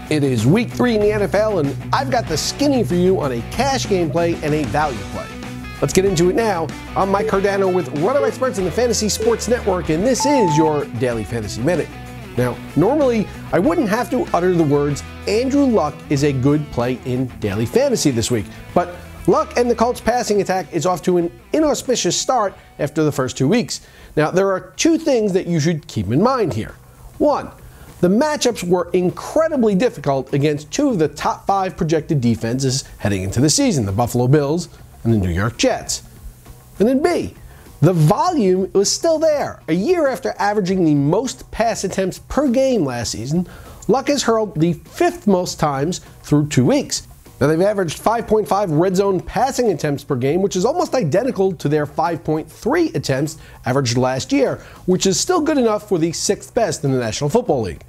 It is week 3 in the NFL, and I've got the skinny for you on a cash game play and a value play. Let's get into it now. I'm Mike Cardano with RotoExperts in the Fantasy Sports Network, and this is your Daily Fantasy Minute. Now, normally, I wouldn't have to utter the words, Andrew Luck is a good play in daily fantasy this week, but Luck and the Colts passing attack is off to an inauspicious start after the first 2 weeks. Now, there are two things that you should keep in mind here. One, the matchups were incredibly difficult against two of the top 5 projected defenses heading into the season, the Buffalo Bills and the New York Jets. And then B, the volume was still there. A year after averaging the most pass attempts per game last season, Luck has hurled the 5th most times through 2 weeks. Now, they've averaged 5.5 red zone passing attempts per game, which is almost identical to their 5.3 attempts averaged last year, which is still good enough for the 6th best in the National Football League.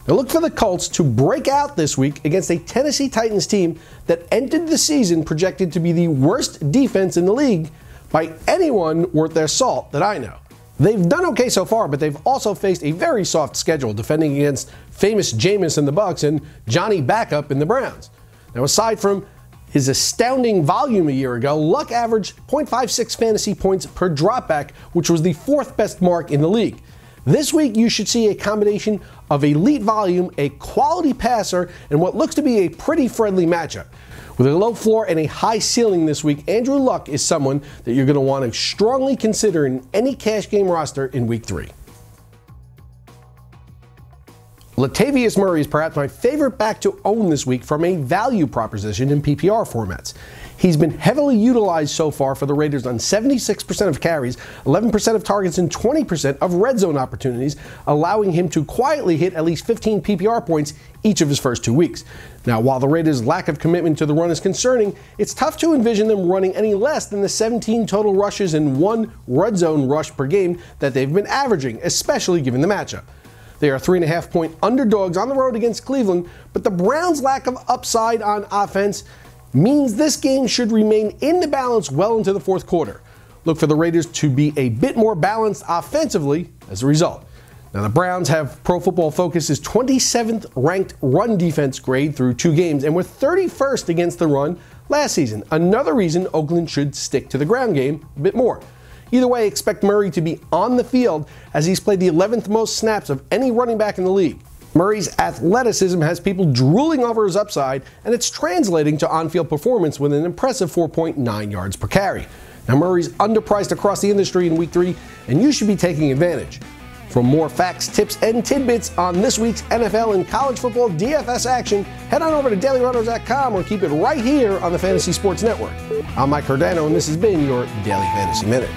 Now, look for the Colts to break out this week against a Tennessee Titans team that ended the season projected to be the worst defense in the league by anyone worth their salt that I know. They've done okay so far, but they've also faced a very soft schedule defending against famous Jameis in the Bucs and Johnny Backup in the Browns. Now, aside from his astounding volume a year ago, Luck averaged 0.56 fantasy points per dropback, which was the 4th best mark in the league. This week, you should see a combination of elite volume, a quality passer, and what looks to be a pretty friendly matchup. With a low floor and a high ceiling this week, Andrew Luck is someone that you're going to want to strongly consider in any cash game roster in week 3. Latavius Murray is perhaps my favorite back to own this week from a value proposition in PPR formats. He's been heavily utilized so far for the Raiders on 76% of carries, 11% of targets, and 20% of red zone opportunities, allowing him to quietly hit at least 15 PPR points each of his first 2 weeks. Now, while the Raiders' lack of commitment to the run is concerning, it's tough to envision them running any less than the 17 total rushes and 1 red zone rush per game that they've been averaging, especially given the matchup. They are 3.5-point underdogs on the road against Cleveland, but the Browns' lack of upside on offense means this game should remain in the balance well into the 4th quarter. Look for the Raiders to be a bit more balanced offensively as a result. Now, the Browns have Pro Football Focus's 27th ranked run defense grade through 2 games and were 31st against the run last season. Another reason Oakland should stick to the ground game a bit more. Either way, expect Murray to be on the field as he's played the 11th most snaps of any running back in the league. Murray's athleticism has people drooling over his upside, and it's translating to on-field performance with an impressive 4.9 yards per carry. Now, Murray's underpriced across the industry in week 3, and you should be taking advantage. For more facts, tips, and tidbits on this week's NFL and college football DFS action, head on over to dailyrotos.com or keep it right here on the Fantasy Sports Network. I'm Mike Cardano, and this has been your Daily Fantasy Minute.